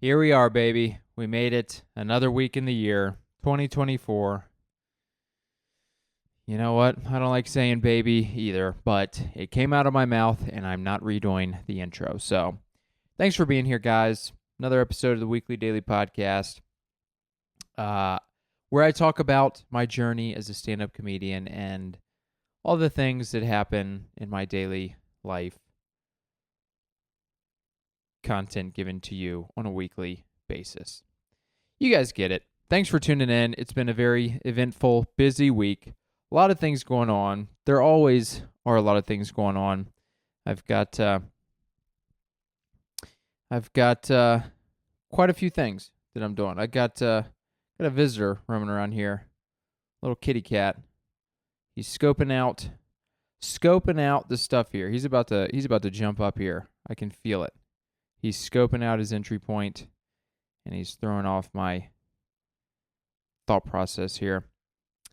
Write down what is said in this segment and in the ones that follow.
Here we are, baby. We made it. Another week in the year, 2024. You know what? I don't like saying baby either, but it came out of my mouth and I'm not redoing the intro. So thanks for being here, guys. Another episode of the Weekly Daily Podcast, where I talk about my journey as a stand-up comedian and all the things that happen in my daily life, content given to you on a weekly basis. You guys get it. Thanks for tuning in. It's been a very eventful, busy week. A lot of things going on. There always are a lot of things going on. I've got quite a few things that I'm doing. I got a visitor roaming around here, little kitty cat. He's scoping out the stuff here. He's about to jump up here. I can feel it. He's scoping out his entry point, and he's throwing off my thought process here.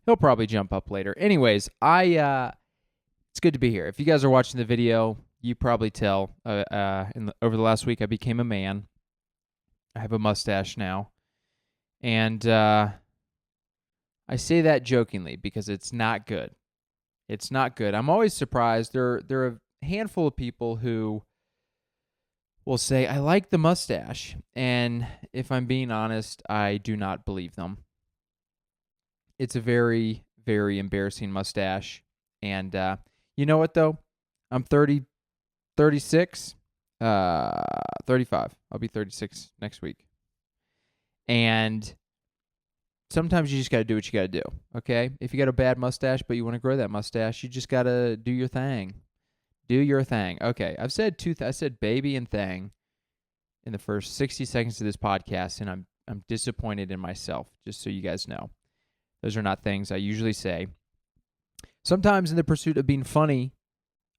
He'll probably jump up later. Anyways, it's good to be here. If you guys are watching the video, you probably tell over the last week I became a man. I have a mustache now, and I say that jokingly because it's not good. It's not good. I'm always surprised. There are a handful of people who will say, I like the mustache. And if I'm being honest, I do not believe them. It's a very, very embarrassing mustache. And you know what, though? I'm 36, 35. I'll be 36 next week. And sometimes you just got to do what you got to do, okay? If you got a bad mustache but you want to grow that mustache, you just got to do your thing. Do your thing. Okay, I've said I said baby and thing in the first 60 seconds of this podcast, and I'm disappointed in myself, just so you guys know. Those are not things I usually say. Sometimes in the pursuit of being funny,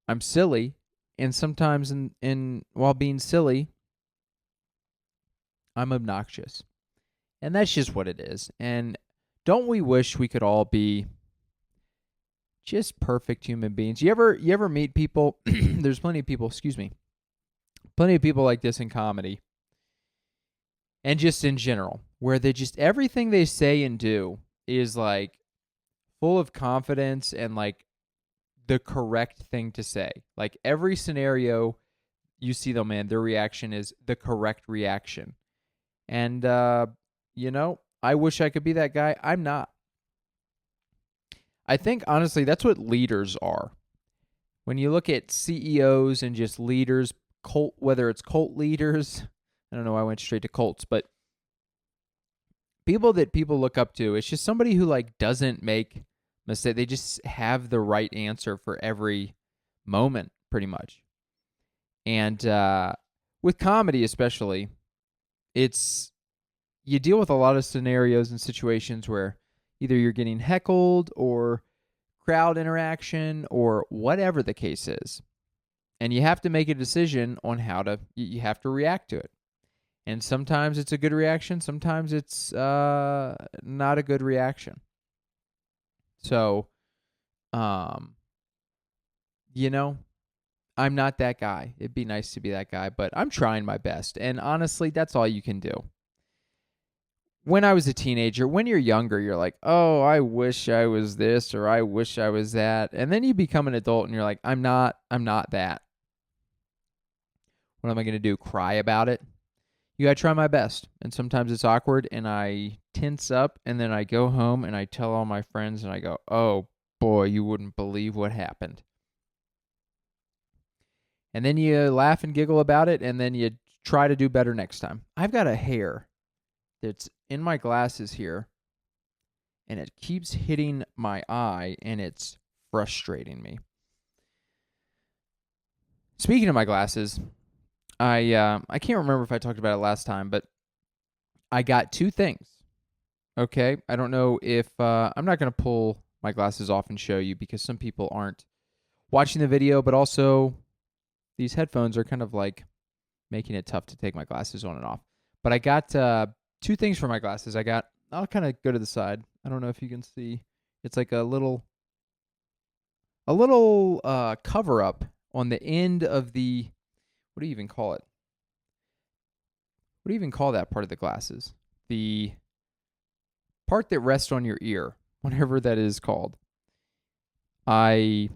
I'm silly, and sometimes in while being silly, I'm obnoxious. And that's just what it is. And don't we wish we could all be just perfect human beings? You ever meet people? There's plenty of people like this in comedy and just in general, where they just, everything they say and do is like full of confidence and like the correct thing to say. Like every scenario you see them in, their reaction is the correct reaction. And, I wish I could be that guy. I'm not. I think, honestly, that's what leaders are. When you look at CEOs and just leaders, whether it's cult leaders, I don't know why I went straight to cults, but people that people look up to, it's just somebody who like doesn't make mistakes. They just have the right answer for every moment, pretty much. And with comedy especially, you deal with a lot of scenarios and situations where either you're getting heckled or crowd interaction or whatever the case is. And you have to make a decision on you have to react to it. And sometimes it's a good reaction. Sometimes it's not a good reaction. So, I'm not that guy. It'd be nice to be that guy, but I'm trying my best. And honestly, that's all you can do. When I was a teenager, when you're younger, you're like, oh, I wish I was this or I wish I was that. And then you become an adult and you're like, I'm not that. What am I going to do? Cry about it? You got to try my best. And sometimes it's awkward and I tense up and then I go home and I tell all my friends and I go, oh boy, you wouldn't believe what happened. And then you laugh and giggle about it and then you try to do better next time. I've got a hair that's in my glasses here, and it keeps hitting my eye, and it's frustrating me. Speaking of my glasses, I can't remember if I talked about it last time, but I got two things. Okay, I don't know if I'm not going to pull my glasses off and show you because some people aren't watching the video, but also these headphones are kind of like making it tough to take my glasses on and off. But I got two things for my glasses. I'll kind of go to the side. I don't know if you can see. It's like a little cover up on the end of the, what do you even call it? what do you even call that part of the glasses? The part that rests on your ear, whatever that is called. I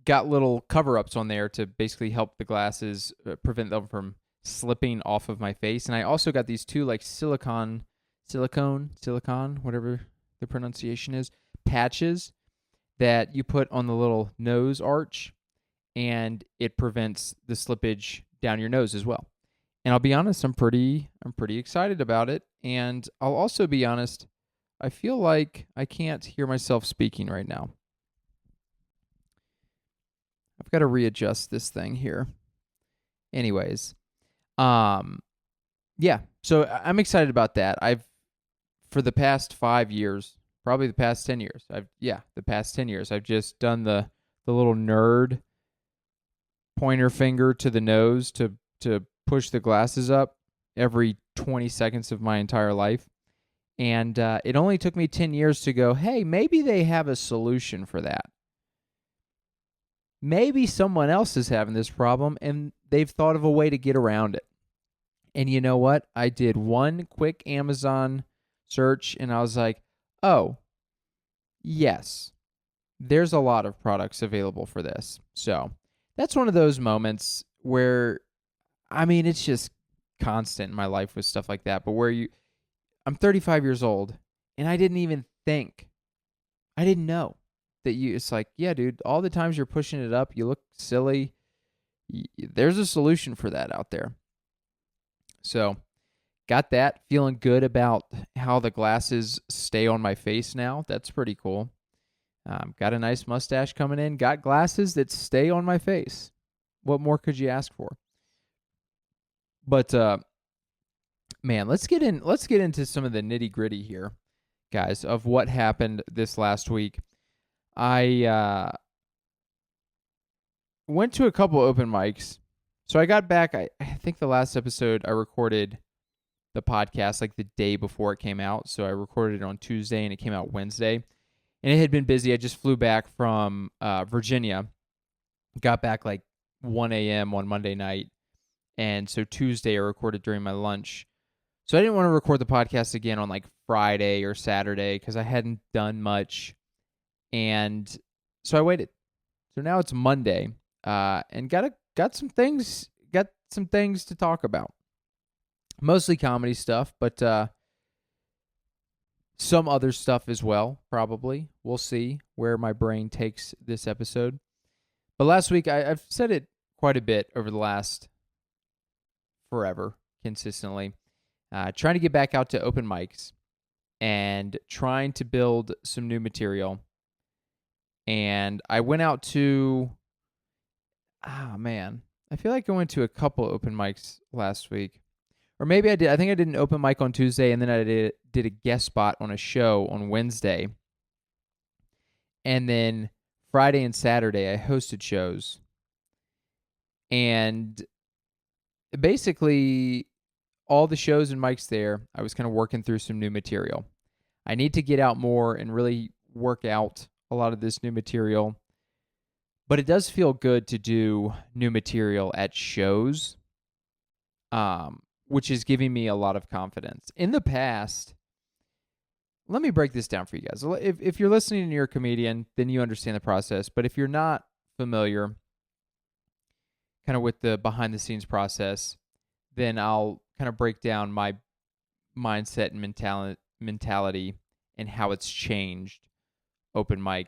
got little cover-ups on there to basically help the glasses prevent them from slipping off of my face. And I also got these two like silicone, whatever the pronunciation is, patches that you put on the little nose arch, and it prevents the slippage down your nose as well. And I'll be honest, I'm pretty excited about it. And I'll also be honest, I feel like I can't hear myself speaking right now. I've got to readjust this thing here. Anyways, yeah. So I'm excited about that. For the past 5 years, probably the past 10 years, the past 10 years, I've just done the little nerd pointer finger to the nose to push the glasses up every 20 seconds of my entire life. And it only took me 10 years to go, hey, maybe they have a solution for that. Maybe someone else is having this problem and they've thought of a way to get around it. And you know what? I did one quick Amazon search and I was like, oh, yes, there's a lot of products available for this. So that's one of those moments where, I mean, it's just constant in my life with stuff like that. But I'm 35 years old and I didn't know that it's like, yeah, dude, all the times you're pushing it up, you look silly. There's a solution for that out there. So got that, feeling good about how the glasses stay on my face now. That's pretty cool. Got a nice mustache coming in. Got glasses that stay on my face. What more could you ask for? But man, let's get into some of the nitty-gritty here, guys, of what happened this last week. I went to a couple open mics. So I got back, I think the last episode I recorded the podcast like the day before it came out. So I recorded it on Tuesday and it came out Wednesday. And it had been busy. I just flew back from Virginia. Got back like 1 a.m. on Monday night. And so Tuesday I recorded during my lunch. So I didn't want to record the podcast again on like Friday or Saturday because I hadn't done much. And so I waited. So now it's Monday. And got some things to talk about. Mostly comedy stuff, but some other stuff as well, probably. We'll see where my brain takes this episode. But last week, I've said it quite a bit over the last forever, consistently. Trying to get back out to open mics and trying to build some new material. And I went out to, I feel like I went to a couple open mics last week. Or maybe I did. I think I did an open mic on Tuesday, and then I did a guest spot on a show on Wednesday. And then Friday and Saturday, I hosted shows. And basically, all the shows and mics there, I was kind of working through some new material. I need to get out more and really work out a lot of this new material. But it does feel good to do new material at shows, which is giving me a lot of confidence. In the past, let me break this down for you guys. If you're listening and you're a comedian, then you understand the process. But if you're not familiar kind of with the behind-the-scenes process, then I'll kind of break down my mindset and mentality and how it's changed open mic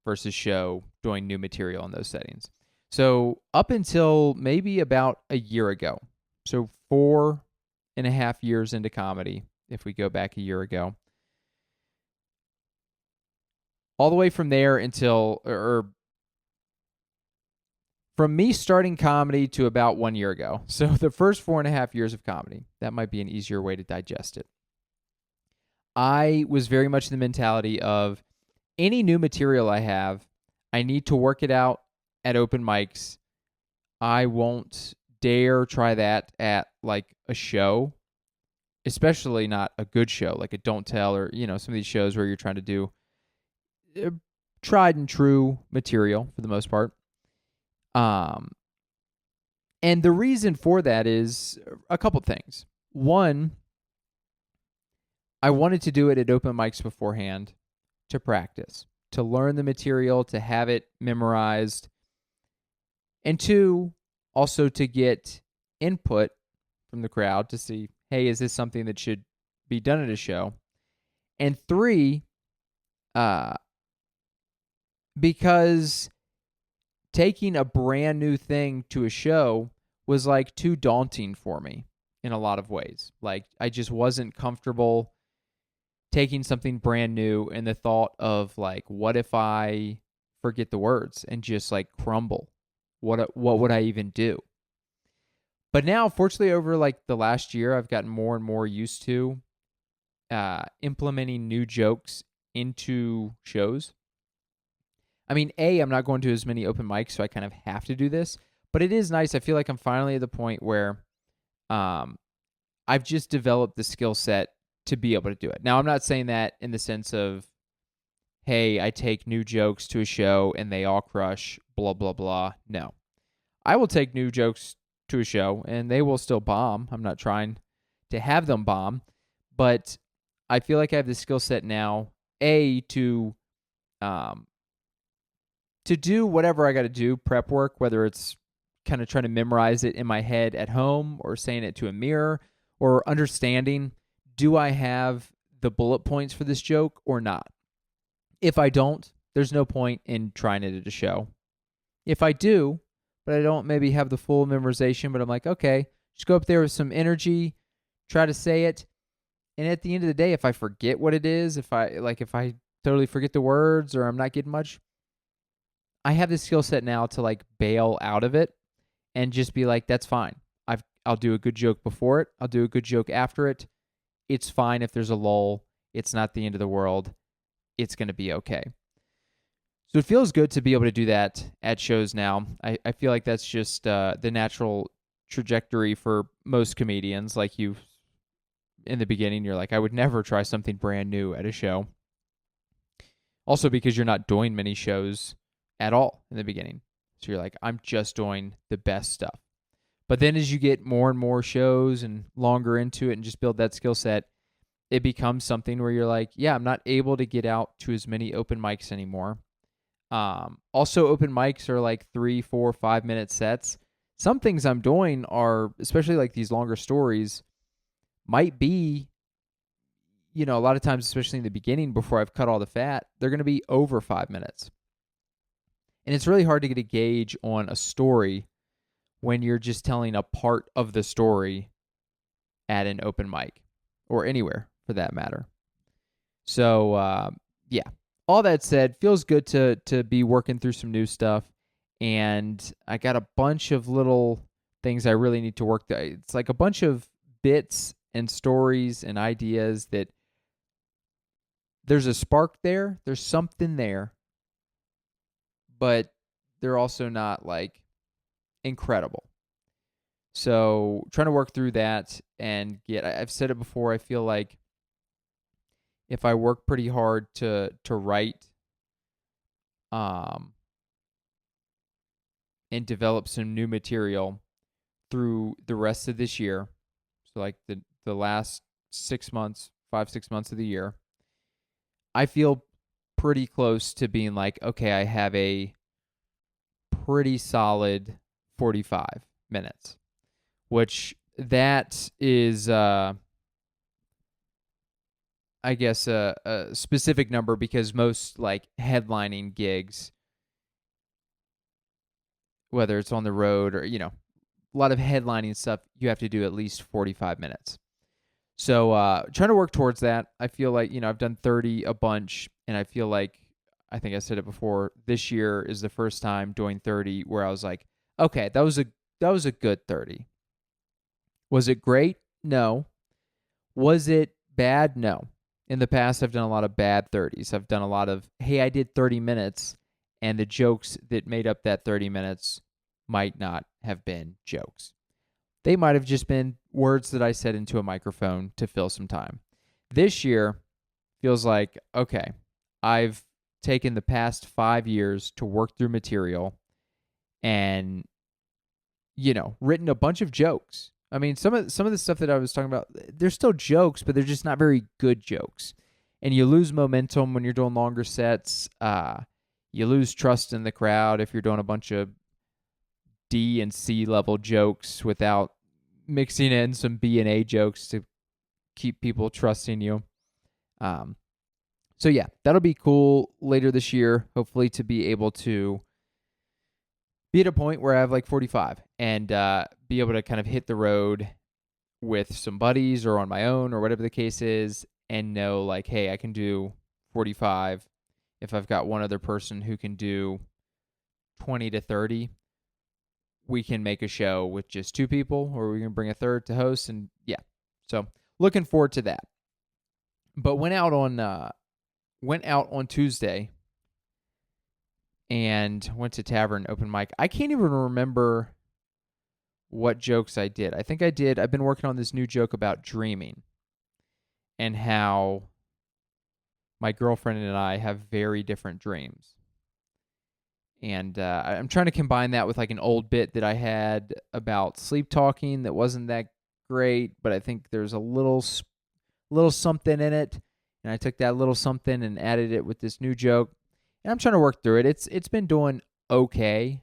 versus show, doing new material in those settings. So up until maybe about a year ago, so 4.5 years into comedy, if we go back a year ago, all the way from there until, or from me starting comedy to about 1 year ago. So the first 4.5 years of comedy, that might be an easier way to digest it. I was very much in the mentality of any new material I have, I need to work it out at open mics. I won't dare try that at like a show, especially not a good show, like a Don't Tell or, some of these shows where you're trying to do tried and true material for the most part. And the reason for that is a couple things. One, I wanted to do it at open mics beforehand to practice, to learn the material, to have it memorized. And two, also to get input from the crowd to see, hey, is this something that should be done at a show? And three, because taking a brand new thing to a show was like too daunting for me in a lot of ways. Like I just wasn't comfortable taking something brand new and the thought of like, what if I forget the words and just like crumble? What would I even do? But now, fortunately, over like the last year, I've gotten more and more used to implementing new jokes into shows. I mean, I'm not going to as many open mics, so I kind of have to do this. But it is nice. I feel like I'm finally at the point where I've just developed the skill set to be able to do it. Now, I'm not saying that in the sense of, hey, I take new jokes to a show and they all crush, blah, blah, blah. No. I will take new jokes to a show and they will still bomb. I'm not trying to have them bomb, but I feel like I have the skill set now, to do whatever I got to do, prep work, whether it's kind of trying to memorize it in my head at home or saying it to a mirror or understanding, do I have the bullet points for this joke or not? If I don't, there's no point in trying it at a show. If I do, but I don't maybe have the full memorization, but I'm like, okay, just go up there with some energy, try to say it. And at the end of the day, if I forget what it is, if I totally forget the words or I'm not getting much, I have the skill set now to like bail out of it and just be like, that's fine. I'll do a good joke before it. I'll do a good joke after it. It's fine if there's a lull. It's not the end of the world. It's going to be okay. So it feels good to be able to do that at shows now. I feel like that's just the natural trajectory for most comedians. Like in the beginning, you're like, I would never try something brand new at a show. Also because you're not doing many shows at all in the beginning. So you're like, I'm just doing the best stuff. But then as you get more and more shows and longer into it and just build that skill set, it becomes something where you're like, yeah, I'm not able to get out to as many open mics anymore. Also, open mics are like 3, 4, 5-minute sets. Some things I'm doing are, especially like these longer stories, might be, a lot of times, especially in the beginning before I've cut all the fat, they're going to be over 5 minutes. And it's really hard to get a gauge on a story when you're just telling a part of the story at an open mic or anywhere for that matter. So, yeah. All that said, feels good to be working through some new stuff. And I got a bunch of little things I really need to work through. It's like a bunch of bits and stories and ideas that there's a spark there. There's something there. But they're also not like incredible. So trying to work through that and I've said it before, I feel like if I work pretty hard to write and develop some new material through the rest of this year, so like the last 6 months, 5-6 months of the year, I feel pretty close to being like, okay, I have a pretty solid 45 minutes, which that is I guess a specific number because most like headlining gigs, whether it's on the road or, a lot of headlining stuff, you have to do at least 45 minutes. So trying to work towards that. I feel like, I've done 30 a bunch, and I feel like, I think I said it before, this year is the first time doing 30 where I was like, okay, that was a good 30. Was it great? No. Was it bad? No. In the past, I've done a lot of bad 30s. I've done a lot of, hey, I did 30 minutes, and the jokes that made up that 30 minutes might not have been jokes. They might have just been words that I said into a microphone to fill some time. This year feels like, okay, I've taken the past 5 years to work through material, and written a bunch of jokes. I mean, some of the stuff that I was talking about, they're still jokes, but they're just not very good jokes. And you lose momentum when you're doing longer sets. You lose trust in the crowd if you're doing a bunch of D and C level jokes without mixing in some B and A jokes to keep people trusting you. So yeah, that'll be cool later this year. Hopefully to be able to be at a point where I have like 45 and be able to kind of hit the road with some buddies or on my own or whatever the case is, and know like, hey, I can do 45. If I've got one other person who can do 20 to 30, we can make a show with just two people, or we can bring a third to host. And yeah, so looking forward to that. But went out on Tuesday and went to Tavern open mic. I can't even remember what jokes I did. I think I did. I've been working on this new joke about dreaming and how my girlfriend and I have very different dreams. And I'm trying to combine that with like an old bit that I had about sleep talking that wasn't that great, but I think there's a little something in it. And I took that little something and added it with this new joke. And I'm trying to work through it. It's been doing okay,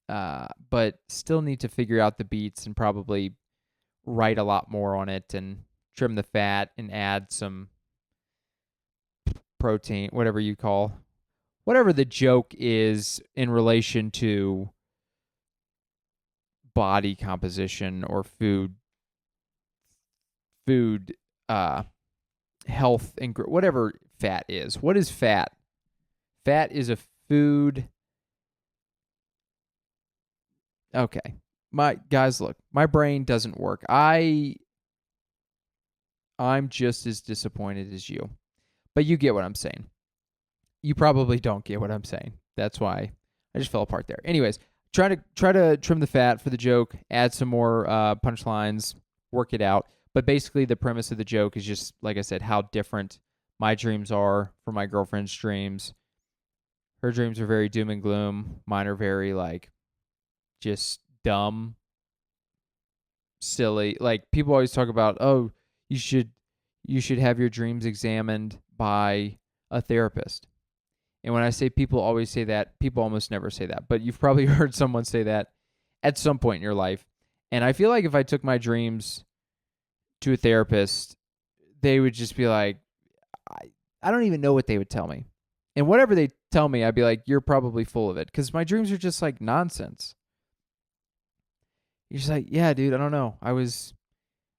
but still need to figure out the beats and probably write a lot more on it and trim the fat and add some protein, whatever the joke is in relation to body composition or food health and whatever fat is. What is fat? Fat is a food. Okay. Look, my brain doesn't work. I'm just as disappointed as you. But you get what I'm saying. You probably don't get what I'm saying. That's why I just fell apart there. Anyways, try to trim the fat for the joke, add some more punchlines, work it out. But basically the premise of the joke is just, like I said, how different my dreams are from my girlfriend's dreams. Her dreams are very doom and gloom. Mine are very like just dumb, silly. Like people always talk about, oh, you should have your dreams examined by a therapist. And when I say people always say that, people almost never say that. But you've probably heard someone say that at some point in your life. And I feel like if I took my dreams to a therapist, they would just be like, I don't even know what they would tell me. And whatever they tell me, I'd be like, you're probably full of it. Because my dreams are just like nonsense. You're just like, yeah, dude, I don't know. I was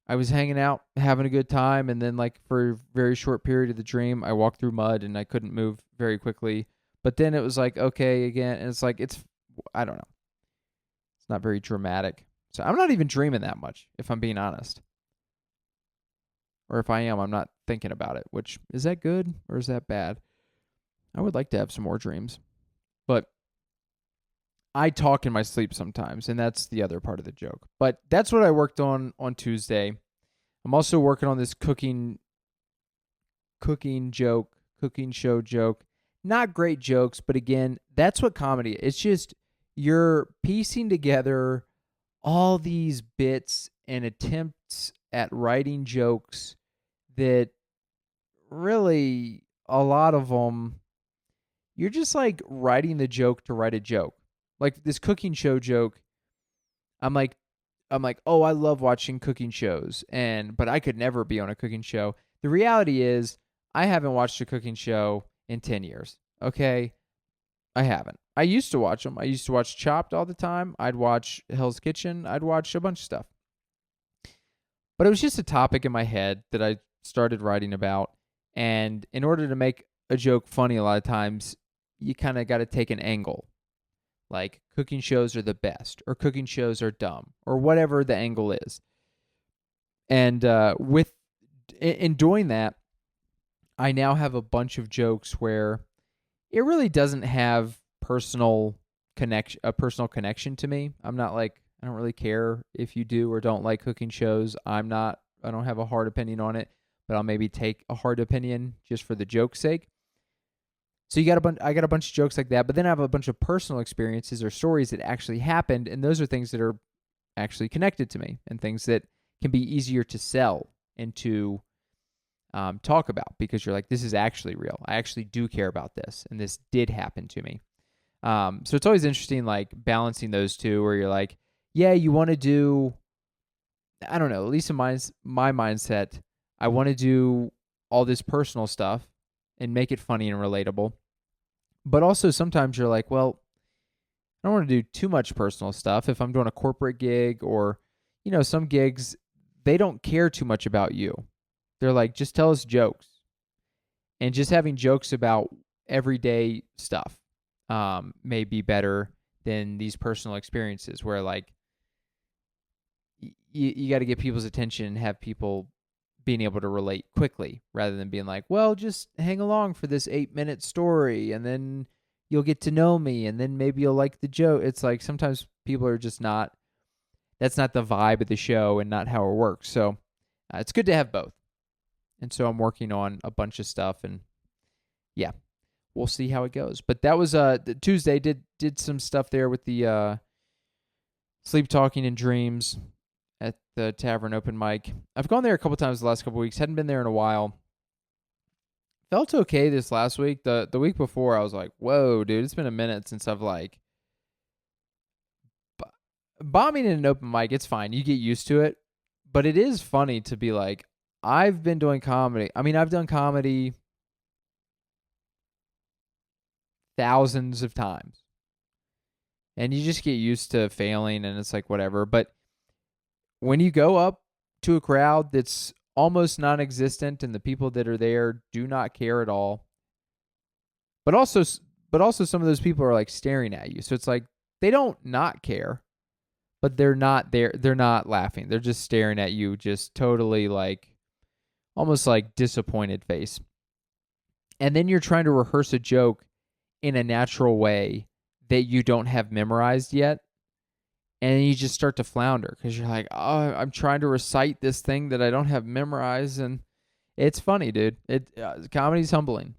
hanging out, having a good time, and then like for a very short period of the dream, I walked through mud and I couldn't move very quickly. But then it was like, okay, again, and it's like, I don't know. It's not very dramatic. So I'm not even dreaming that much, if I'm being honest. Or if I am, I'm not thinking about it, which, is that good or is that bad? I would like to have some more dreams. But I talk in my sleep sometimes, and that's the other part of the joke. But that's what I worked on Tuesday. I'm also working on this cooking show joke. Not great jokes, but again, that's what comedy is. It's just you're piecing together all these bits and attempts at writing jokes that really, a lot of them, you're just like writing the joke to write a joke. Like this cooking show joke, I'm like, oh, I love watching cooking shows, but I could never be on a cooking show. The reality is, I haven't watched a cooking show in 10 years. Okay, I haven't. I used to watch them. I used to watch Chopped all the time. I'd watch Hell's Kitchen. I'd watch a bunch of stuff. But it was just a topic in my head that I started writing about. And in order to make a joke funny, a lot of times you kind of got to take an angle. Like cooking shows are the best, or cooking shows are dumb, or whatever the angle is. And in doing that, I now have a bunch of jokes where it really doesn't have a personal connection to me. I'm not like, I don't really care if you do or don't like cooking shows. I don't have a hard opinion on it, but I'll maybe take a hard opinion just for the joke's sake. So I got a bunch of jokes like that, but then I have a bunch of personal experiences or stories that actually happened, and those are things that are actually connected to me and things that can be easier to sell and to talk about because you're like, this is actually real. I actually do care about this, and this did happen to me. So it's always interesting, like balancing those two, where you're like, yeah, you want to do, I don't know, at least in my mindset, I want to do all this personal stuff and make it funny and relatable. But also sometimes you're like, well, I don't want to do too much personal stuff. If I'm doing a corporate gig or, some gigs, they don't care too much about you. They're like, just tell us jokes. And just having jokes about everyday stuff may be better than these personal experiences where, like, you got to get people's attention and have people being able to relate quickly rather than being like, well, just hang along for this 8-minute story and then you'll get to know me and then maybe you'll like the joke. It's like sometimes people are just not, that's not the vibe of the show and not how it works. So it's good to have both. And so I'm working on a bunch of stuff and yeah, we'll see how it goes. But that was Tuesday, did some stuff there with the sleep talking and dreams at the Tavern open mic. I've gone there a couple times the last couple weeks. Hadn't been there in a while. Felt okay this last week. The week before, I was like, whoa, dude, it's been a minute since I've like bombing in an open mic. It's fine. You get used to it. But it is funny to be like, I've been doing comedy. I mean, I've done comedy thousands of times. And you just get used to failing and it's like whatever. But when you go up to a crowd that's almost non-existent and the people that are there do not care at all, but also some of those people are like staring at you. So it's like they don't not care, but they're not there. They're not laughing. They're just staring at you, just totally like almost like disappointed face. And then you're trying to rehearse a joke in a natural way that you don't have memorized yet. And you just start to flounder because you're like, oh, I'm trying to recite this thing that I don't have memorized. And it's funny, dude. Comedy's humbling.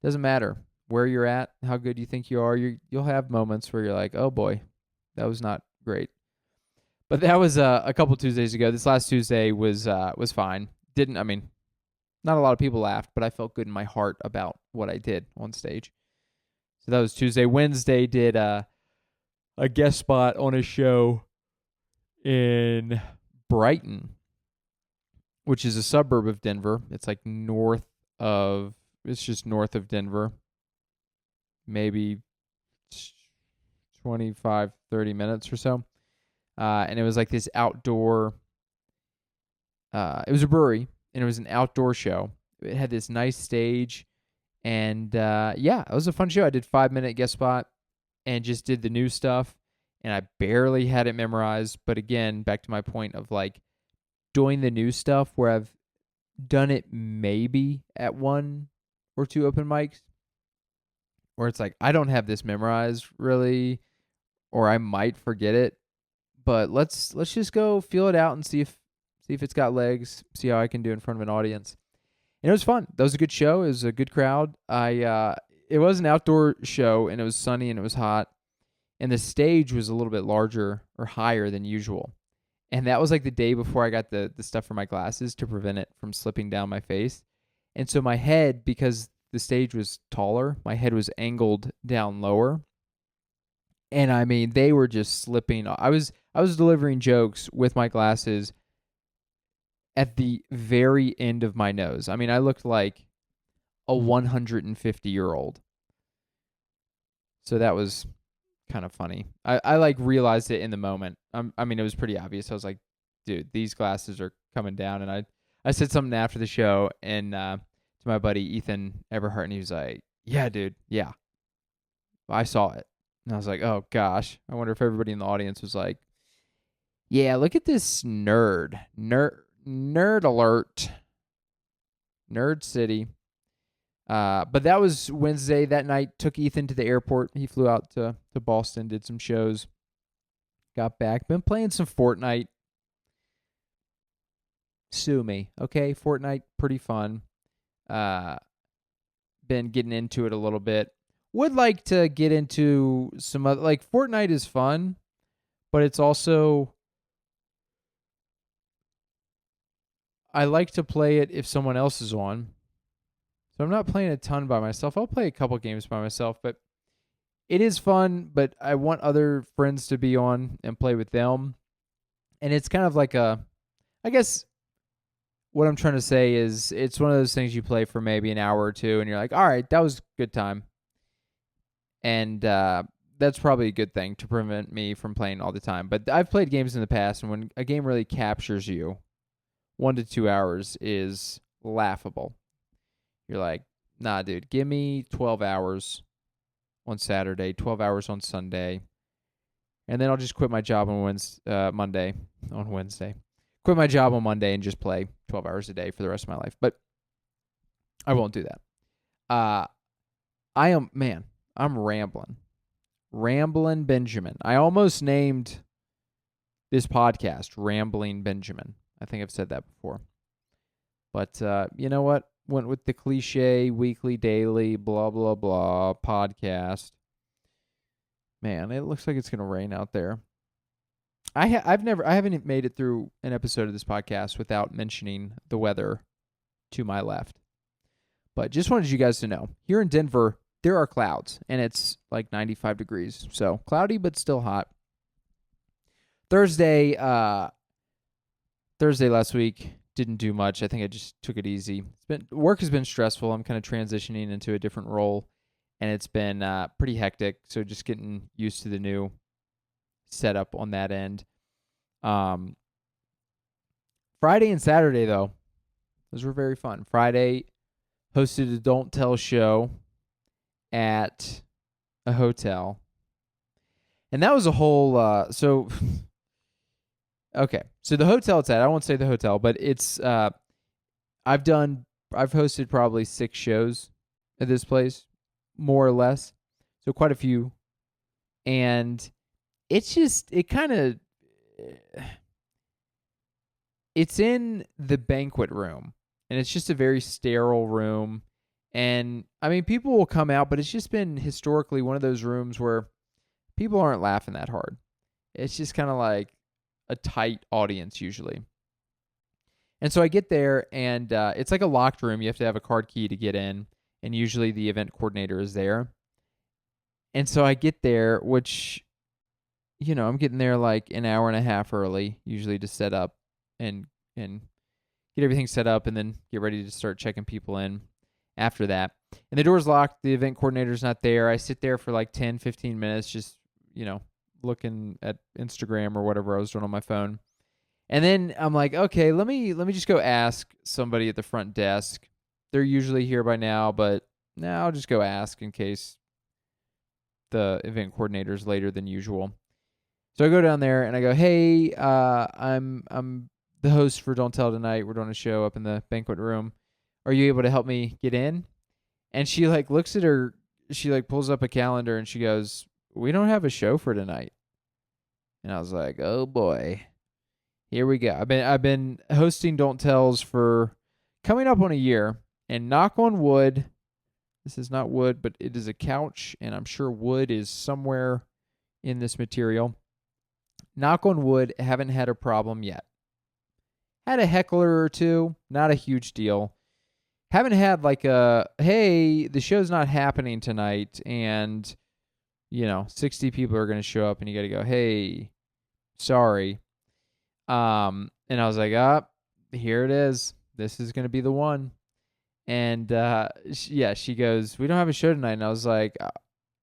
Doesn't matter where you're at, how good you think you are. You'll have moments where you're like, oh boy, that was not great. But that was a couple Tuesdays ago. This last Tuesday was fine. Not a lot of people laughed, but I felt good in my heart about what I did on stage. So that was Tuesday. Wednesday did a guest spot on a show in Brighton, which is a suburb of Denver. It's like it's just north of Denver. Maybe 25, 30 minutes or so. And it was like this outdoor, it was a brewery, and it was an outdoor show. It had this nice stage, and it was a fun show. I did 5-minute guest spot and just did the new stuff, and I barely had it memorized. But again, back to my point of like doing the new stuff where I've done it maybe at 1 or 2 open mics, where it's like I don't have this memorized really, or I might forget it. But let's just go feel it out and see if it's got legs, see how I can do in front of an audience. And it was fun. That was a good show. It was a good crowd. It was an outdoor show, and it was sunny and it was hot, and the stage was a little bit larger or higher than usual. And that was like the day before I got the stuff for my glasses to prevent it from slipping down my face. And so my head, because the stage was taller, my head was angled down lower. And I mean, they were just slipping. I was delivering jokes with my glasses at the very end of my nose. I mean, I looked like a 150-year-old. So that was kind of funny. I like realized it in the moment. It was pretty obvious. I was like, dude, these glasses are coming down. And I said something after the show and to my buddy Ethan Everhart, and he was like, yeah, dude, yeah, I saw it. And I was like, oh gosh, I wonder if everybody in the audience was like, yeah, look at this nerd alert, Nerd City. But that was Wednesday. That night, took Ethan to the airport. He flew out to Boston, did some shows, got back. Been playing some Fortnite. Sue me, okay? Fortnite, pretty fun. Been been getting into it a little bit. Would like to get into some other, like Fortnite is fun, but it's also, I like to play it if someone else is on. So I'm not playing a ton by myself. I'll play a couple games by myself, but it is fun, but I want other friends to be on and play with them. And it's kind of like I guess what I'm trying to say is it's one of those things you play for maybe an hour or two and you're like, all right, that was a good time. And that's probably a good thing to prevent me from playing all the time. But I've played games in the past, and when a game really captures you, 1 to 2 hours is laughable. You're like, nah, dude, give me 12 hours on Saturday, 12 hours on Sunday, and then I'll just quit my job on Wednesday. Quit my job on Monday and just play 12 hours a day for the rest of my life. But I won't do that. I'm rambling. Rambling Benjamin. I almost named this podcast Rambling Benjamin. I think I've said that before. But you know what? Went with the cliche weekly, daily, blah, blah, blah podcast. Man, it looks like it's going to rain out there. I haven't made it through an episode of this podcast without mentioning the weather to my left. But just wanted you guys to know, here in Denver, there are clouds, and it's like 95 degrees. So cloudy, but still hot. Thursday last week, didn't do much. I think I just took it easy. Work has been stressful. I'm kind of transitioning into a different role, and it's been pretty hectic. So just getting used to the new setup on that end. Friday and Saturday, though, those were very fun. Friday, hosted a Don't Tell show at a hotel. And that was a whole, okay. So the hotel it's at, I won't say the hotel, but it's, I've hosted probably 6 shows at this place, more or less. So quite a few. And it's it's in the banquet room, and it's just a very sterile room. And I mean, people will come out, but it's just been historically one of those rooms where people aren't laughing that hard. It's just kind of like a tight audience usually. And so I get there, and it's like a locked room. You have to have a card key to get in, and usually the event coordinator is there. And so I get there, which, you know, I'm getting there like an hour and a half early, usually to set up and get everything set up, and then get ready to start checking people in after that. And the door's locked. The event coordinator's not there. I sit there for like 10, 15 minutes just, you know, looking at Instagram or whatever I was doing on my phone. And then I'm like, okay, let me just go ask somebody at the front desk. They're usually here by now, but now I'll just go ask in case the event coordinator's later than usual. So I go down there and I go, hey, I'm the host for Don't Tell tonight. We're doing a show up in the banquet room. Are you able to help me get in? And she like looks at her, she like pulls up a calendar and she goes, we don't have a show for tonight. And I was like, oh boy, here we go. I've been hosting Don't Tells for coming up on a year, and knock on wood, this is not wood, but it is a couch, and I'm sure wood is somewhere in this material. Knock on wood, haven't had a problem yet. Had a heckler or two, not a huge deal. Haven't had like a, hey, the show's not happening tonight, and, you know, 60 people are going to show up, and you got to go, hey, sorry. And I was like, here it is. This is going to be the one. And, she goes, we don't have a show tonight. And I was like,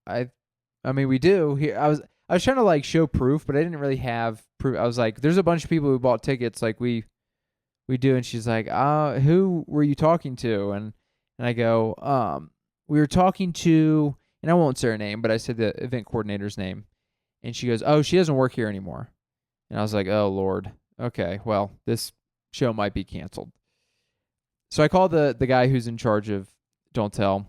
I mean, we do. Here, I was trying to like show proof, but I didn't really have proof. I was like, there's a bunch of people who bought tickets. Like we do. And she's like, who were you talking to? And I go, we were talking to, and I won't say her name, but I said the event coordinator's name. And she goes, oh, she doesn't work here anymore. And I was like, oh, Lord. Okay, well, this show might be canceled. So I called the guy who's in charge of Don't Tell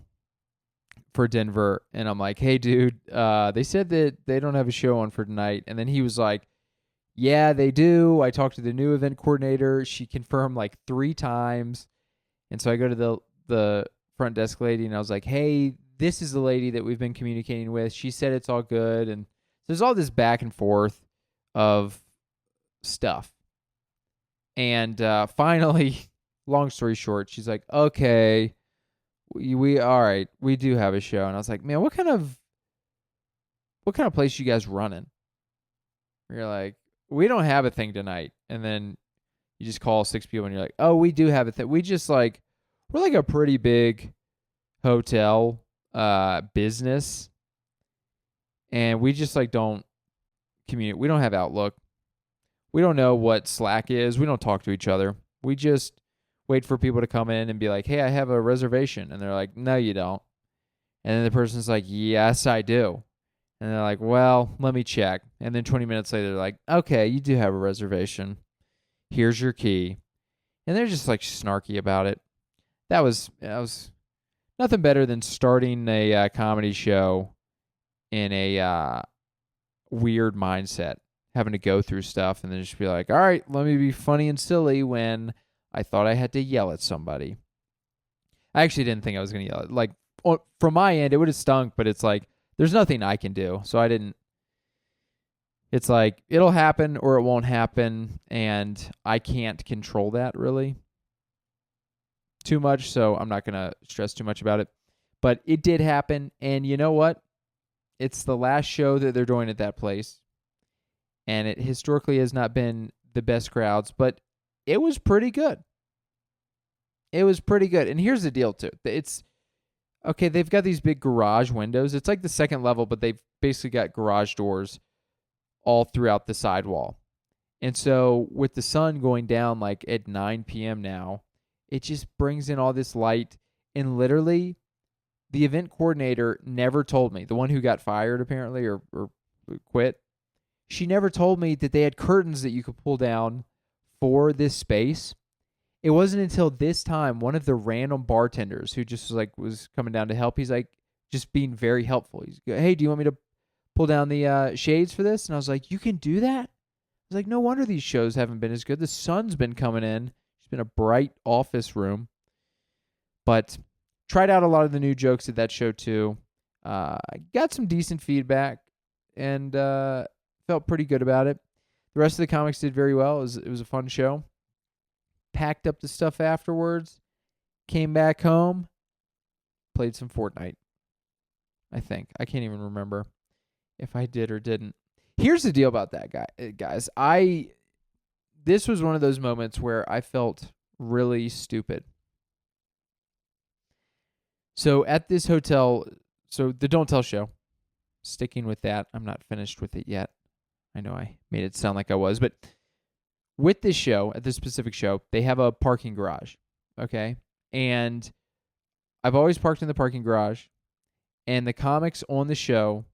for Denver, and I'm like, hey, dude, they said that they don't have a show on for tonight. And then he was like, yeah, they do. I talked to the new event coordinator. She confirmed like 3 times. And so I go to the front desk lady, and I was like, hey, this is the lady that we've been communicating with. She said it's all good. And there's all this back and forth of stuff. And finally, long story short, she's like, okay, we all right, we do have a show. And I was like, man, what kind of place you guys running? You're like, we don't have a thing tonight. And then you just call 6 people and you're like, oh, we do have a thing. We just we're like a pretty big hotel business. And we just don't communicate. We don't have Outlook. We don't know what Slack is. We don't talk to each other. We just wait for people to come in and be like, hey, I have a reservation. And they're like, no, you don't. And then the person's like, yes, I do. And they're like, well, let me check. And then 20 minutes later, they're like, okay, you do have a reservation. Here's your key. And they're just snarky about it. That was nothing better than starting a comedy show in a weird mindset, having to go through stuff and then just be like, all right, let me be funny and silly when I thought I had to yell at somebody. I actually didn't think I was going to yell. From my end, it would have stunk, but it's there's nothing I can do. So I didn't. It's it'll happen or it won't happen, and I can't control that really too much, so I'm not going to stress too much about it. But it did happen, and you know what? It's the last show that they're doing at that place, and it historically has not been the best crowds, but it was pretty good. It was pretty good. And here's the deal, too. It's okay, they've got these big garage windows. It's the second level, but they've basically got garage doors all throughout the sidewall. And so with the sun going down at 9 p.m. now, it just brings in all this light. And literally, the event coordinator never told me, the one who got fired apparently or quit, she never told me that they had curtains that you could pull down for this space. It wasn't until this time, one of the random bartenders who just was coming down to help, he's just being very helpful. He's like, hey, do you want me to pull down the shades for this? And I was like, you can do that? I was like, no wonder these shows haven't been as good. The sun's been coming in. It's been a bright office room. But tried out a lot of the new jokes at that show too. Got some decent feedback and felt pretty good about it. The rest of the comics did very well. It was a fun show. Packed up the stuff afterwards. Came back home. Played some Fortnite. I think. I can't even remember if I did or didn't. Here's the deal about that, guys. This was one of those moments where I felt really stupid. So at this hotel, so the Don't Tell show, sticking with that. I'm not finished with it yet. I know I made it sound like I was, but with this show, at this specific show, they have a parking garage, okay? And I've always parked in the parking garage, and the comics on the show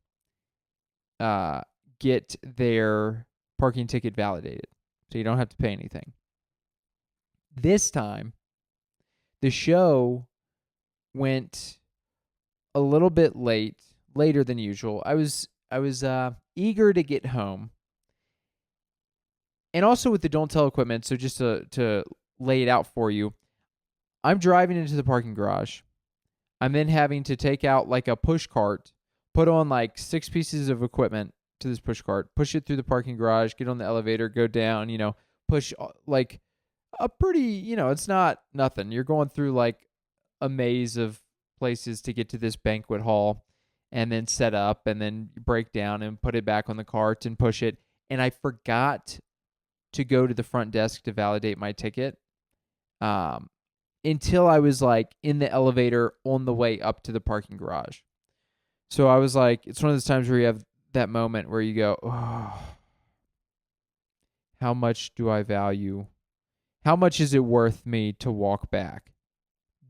get their parking ticket validated, so you don't have to pay anything. This time, the show went a little bit later than usual. I was eager to get home. And also with the Don't Tell equipment, so just to lay it out for you, I'm driving into the parking garage. I'm then having to take out a push cart, put on 6 pieces of equipment to this push cart, push it through the parking garage, get on the elevator, go down, push a pretty, it's not nothing. You're going through a maze of places to get to this banquet hall and then set up and then break down and put it back on the cart and push it. And I forgot to go to the front desk to validate my ticket until I was in the elevator on the way up to the parking garage. So I was it's one of those times where you have that moment where you go, oh, how much do I value? How much is it worth me to walk back?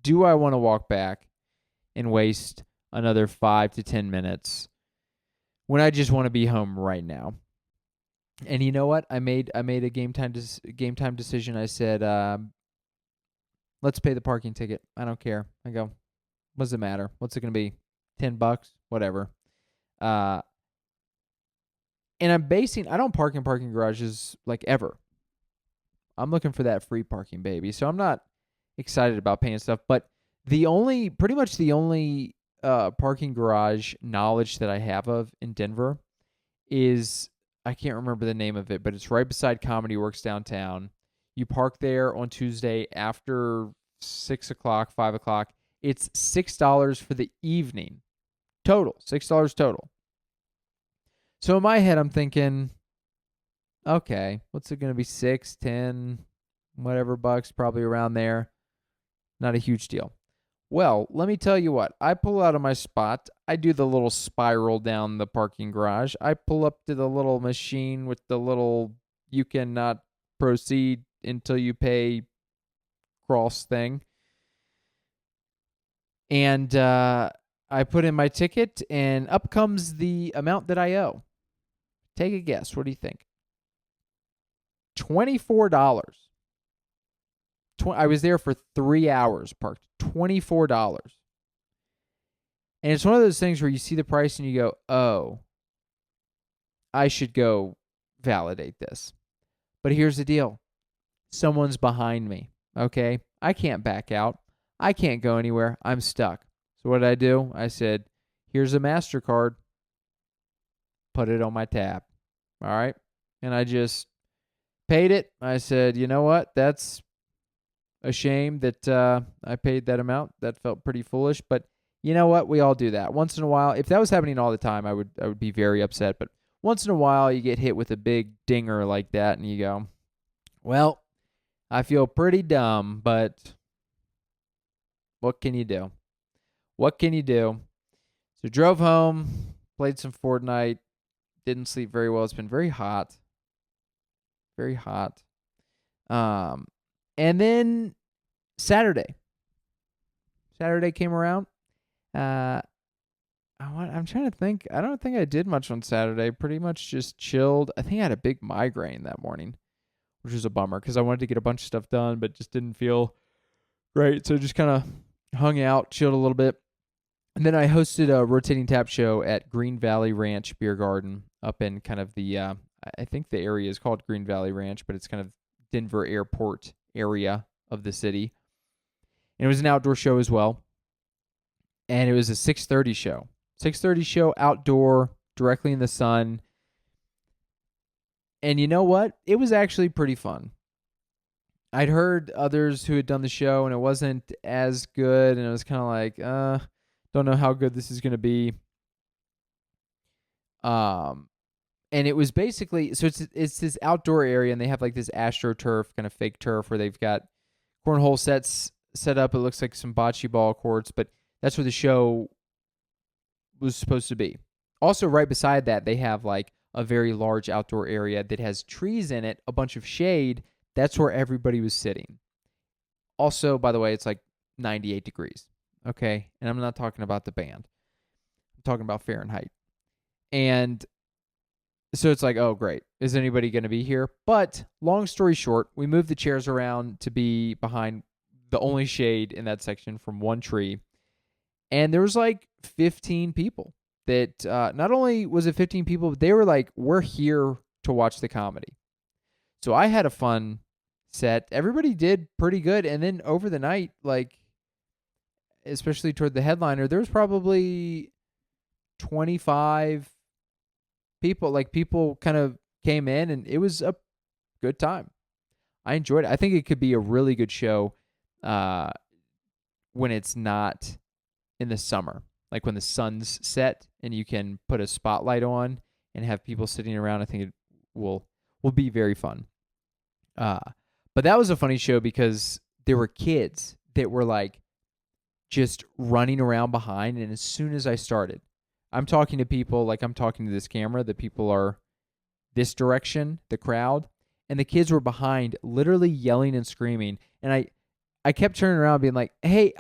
Do I want to walk back and waste another 5 to 10 minutes when I just want to be home right now? And you know what? I made a game time decision. I said, let's pay the parking ticket. I don't care. I go, what does it matter? What's it going to be? $10? Whatever. And I don't park in parking garages ever. I'm looking for that free parking, baby. So I'm not excited about paying stuff. But pretty much the only parking garage knowledge that I have of in Denver is, I can't remember the name of it, but it's right beside Comedy Works downtown. You park there on Tuesday after 6 o'clock, 5 o'clock. It's $6 for the evening total, $6 total. So in my head, I'm thinking, okay, what's it going to be? 6, 10, whatever bucks, probably around there. Not a huge deal. Well, let me tell you what. I pull out of my spot. I do the little spiral down the parking garage. I pull up to the little machine with the little you cannot proceed until you pay cross thing. And I put in my ticket, and up comes the amount that I owe. Take a guess. What do you think? $24. I was there for 3 hours parked. $24. And it's one of those things where you see the price and you go, oh, I should go validate this. But here's the deal. Someone's behind me, okay? I can't back out. I can't go anywhere. I'm stuck. So what did I do? I said, here's a MasterCard. Put it on my tab. All right? And I just paid it. I said, you know what? That's a shame that I paid that amount. That felt pretty foolish, but you know what? We all do that once in a while. If that was happening all the time, I would be very upset. But once in a while, you get hit with a big dinger like that, and you go, "Well, I feel pretty dumb, but what can you do? What can you do?" So drove home, played some Fortnite, didn't sleep very well. It's been very hot, very hot. And then Saturday came around. I'm trying to think. I don't think I did much on Saturday. Pretty much just chilled. I think I had a big migraine that morning, which was a bummer because I wanted to get a bunch of stuff done, but just didn't feel great. So just kind of hung out, chilled a little bit. And then I hosted a rotating tap show at Green Valley Ranch Beer Garden up in kind of the, I think the area is called Green Valley Ranch, but it's kind of Denver Airport area of the city. And it was an outdoor show as well. And it was a 6:30 show. 6:30 show outdoor, directly in the sun. And you know what? It was actually pretty fun. I'd heard others who had done the show, and it wasn't as good. And it was kind of like, don't know how good this is going to be. And it was basically, so it's this outdoor area, and they have like this AstroTurf, kind of fake turf, where they've got cornhole sets set up. It looks like some bocce ball courts, but that's where the show was supposed to be. Also, right beside that, they have like a very large outdoor area that has trees in it, a bunch of shade. That's where everybody was sitting. Also, by the way, it's like 98 degrees. Okay? And I'm not talking about the band. I'm talking about Fahrenheit. And so it's like, oh, great. Is anybody going to be here? But long story short, we moved the chairs around to be behind the only shade in that section from one tree. And there was like 15 people that not only was it 15 people, but they were like, we're here to watch the comedy. So I had a fun set. Everybody did pretty good. And then over the night, like, especially toward the headliner, there was probably 25 people. Like, people kind of came in, and it was a good time. I enjoyed it. I think it could be a really good show when it's not in the summer, like when the sun's set and you can put a spotlight on and have people sitting around. I think it will be very fun. But that was a funny show because there were kids that were like just running around behind, and as soon as I started, I'm talking to people like I'm talking to this camera. The people are this direction, the crowd, and the kids were behind, literally yelling and screaming. And I kept turning around being like, hey,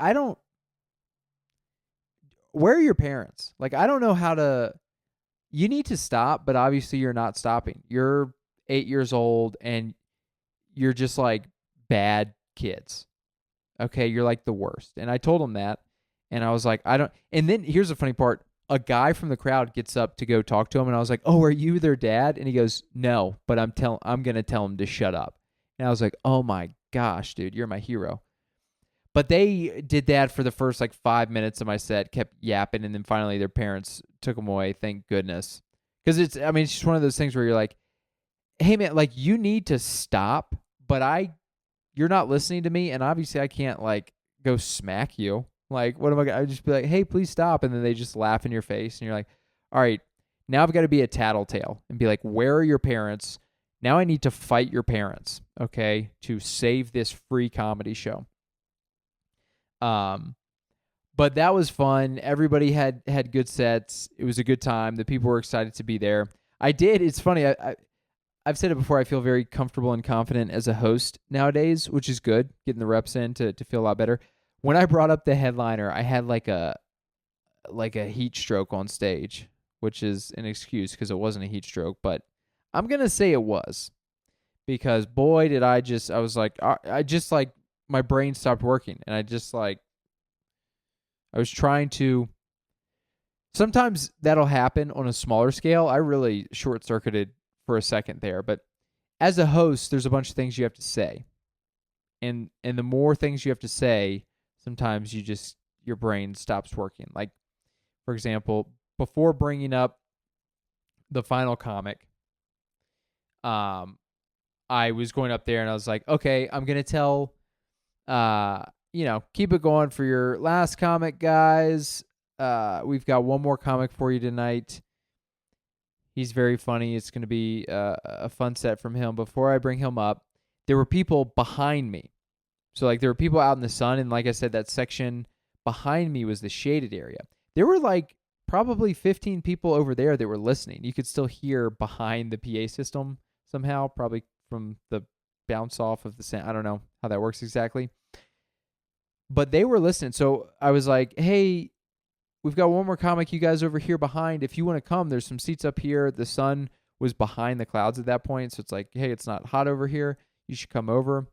where are your parents? Like, I don't know how to, you need to stop, but obviously you're not stopping. You're 8 years old and you're just like bad kids. Okay. You're like the worst. And I told them that. And I was like, and then here's the funny part. A guy from the crowd gets up to go talk to him. And I was like, oh, are you their dad? And he goes, no, but I'm going to tell him to shut up. And I was like, oh my gosh, dude, you're my hero. But they did that for the first like 5 minutes of my set, kept yapping, and then finally their parents took them away. Thank goodness. Because it's just one of those things where you're like, hey man, like you need to stop, but you're not listening to me, and obviously I can't like go smack you. Like, what am I gonna? I just be like, hey, please stop, and then they just laugh in your face, and you're like, all right, now I've got to be a tattletale and be like, where are your parents? Now I need to fight your parents, okay, to save this free comedy show. But that was fun. Everybody had good sets. It was a good time. The people were excited to be there. It's funny. I've said it before. I feel very comfortable and confident as a host nowadays, which is good. Getting the reps in to feel a lot better. When I brought up the headliner, I had like a heat stroke on stage, which is an excuse because it wasn't a heat stroke, but I'm gonna say it was, because boy did I was like, my brain stopped working, and I was trying to. Sometimes that'll happen on a smaller scale. I really short-circuited for a second there, but as a host, there's a bunch of things you have to say. And the more things you have to say, sometimes your brain stops working. Like, for example, before bringing up the final comic, I was going up there and I was like, okay, I'm going to tell, keep it going for your last comic, guys. We've got one more comic for you tonight. He's very funny. It's going to be a fun set from him. Before I bring him up, there were people behind me. So, like, there were people out in the sun, and like I said, that section behind me was the shaded area. There were, like, probably 15 people over there that were listening. You could still hear behind the PA system somehow, probably from the bounce off of the sound. I don't know how that works exactly. But they were listening. So I was like, hey, we've got one more comic, you guys over here behind. If you want to come, there's some seats up here. The sun was behind the clouds at that point. So it's like, hey, it's not hot over here. You should come over.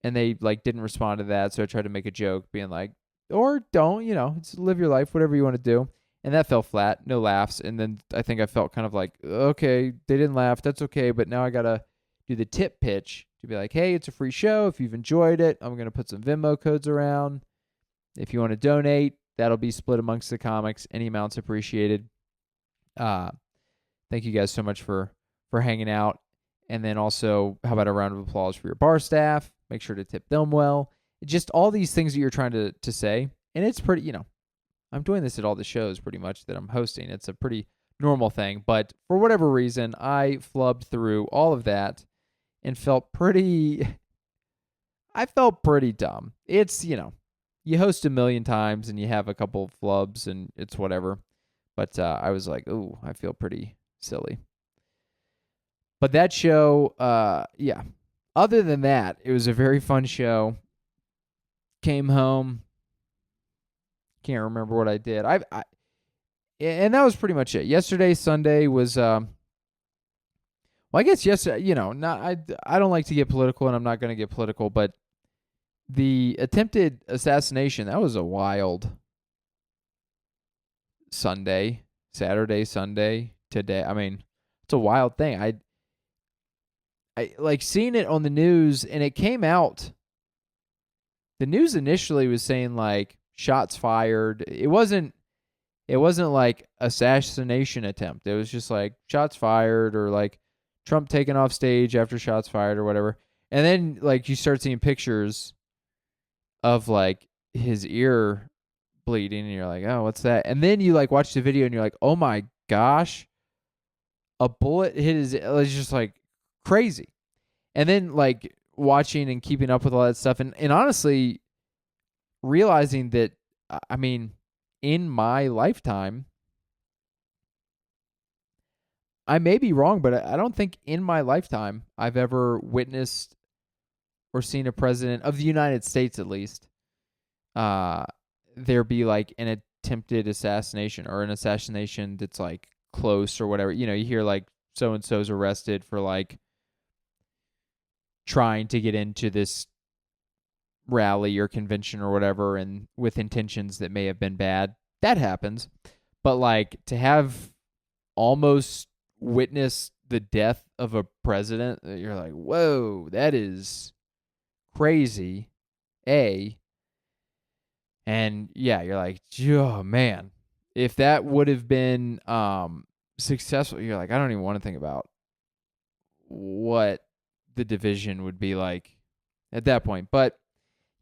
And they like didn't respond to that. So I tried to make a joke being like, or don't, it's live your life, whatever you want to do. And that fell flat, no laughs. And then I think I felt kind of like, okay, they didn't laugh. That's okay. But now I got to do the tip pitch to be like, hey, it's a free show. If you've enjoyed it, I'm going to put some Venmo codes around. If you want to donate, that'll be split amongst the comics. Any amount's appreciated. Thank you guys so much for hanging out. And then also, how about a round of applause for your bar staff? Make sure to tip them well. Just all these things that you're trying to say. And it's pretty, I'm doing this at all the shows pretty much that I'm hosting. It's a pretty normal thing. But for whatever reason, I flubbed through all of that and felt pretty dumb. It's, you host a million times and you have a couple of flubs and it's whatever. But I was like, ooh, I feel pretty silly. But that show, yeah. Other than that, it was a very fun show. Came home. Can't remember what I did. And that was pretty much it. Yesterday, Sunday was, well, I guess yesterday, I don't like to get political, and I'm not going to get political, but the attempted assassination, that was a wild Saturday, Sunday, today. I mean, it's a wild thing. I like seeing it on the news, and it came out. The news initially was saying like shots fired. It wasn't like assassination attempt. It was just like shots fired, or like Trump taken off stage after shots fired or whatever. And then like you start seeing pictures of like his ear bleeding, and you're like, oh, what's that? And then you like watch the video and you're like, oh my gosh, a bullet hit his. It's just like crazy. And then like watching and keeping up with all that stuff, and honestly realizing that, I mean, in my lifetime, I may be wrong, but I don't think in my lifetime I've ever witnessed or seen a president of the United States, at least, there be like an attempted assassination, or an assassination that's like close or whatever. You hear like so-and-so's arrested for like trying to get into this rally or convention or whatever, and with intentions that may have been bad. That happens. But like to have almost witnessed the death of a president, you're like, whoa, that is crazy. A. And yeah, you're like, oh man, if that would have been successful, you're like, I don't even want to think about what the division would be like at that point. But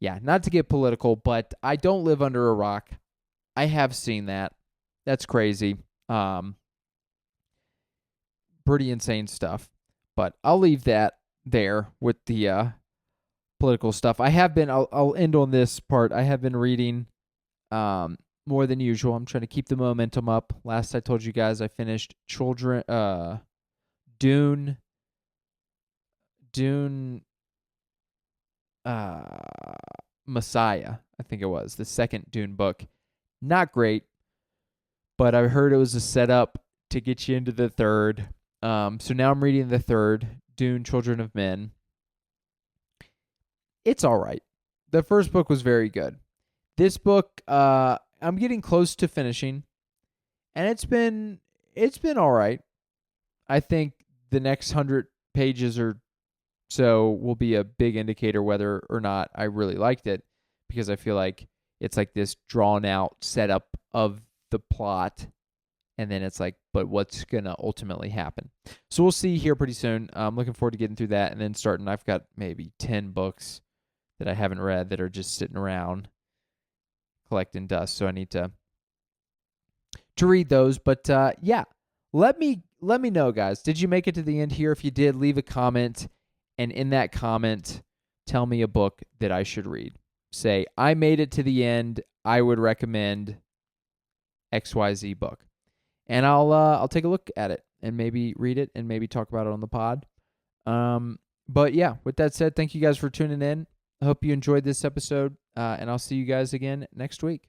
yeah, not to get political, but I don't live under a rock. I have seen that. That's crazy. Pretty insane stuff. But I'll leave that there with the political stuff. I have been, I'll end on this part. I have been reading more than usual. I'm trying to keep the momentum up. Last I told you guys I finished Dune Messiah, I think it was, the second Dune book. Not great, but I heard it was a setup to get you into the third. So now I'm reading the third, Dune Children of Men. It's all right. The first book was very good. This book, I'm getting close to finishing, and it's been all right. I think the next 100 pages or so will be a big indicator whether or not I really liked it, because I feel like it's like this drawn out setup of the plot, and then it's like, but what's going to ultimately happen? So we'll see here pretty soon. I'm looking forward to getting through that and then starting. I've got maybe 10 books that I haven't read that are just sitting around collecting dust, so I need to read those. But yeah, let me know, guys. Did you make it to the end here? If you did, leave a comment, and in that comment, tell me a book that I should read. Say, I made it to the end. I would recommend XYZ book. And I'll take a look at it and maybe read it and maybe talk about it on the pod. But yeah, with that said, thank you guys for tuning in. I hope you enjoyed this episode, and I'll see you guys again next week.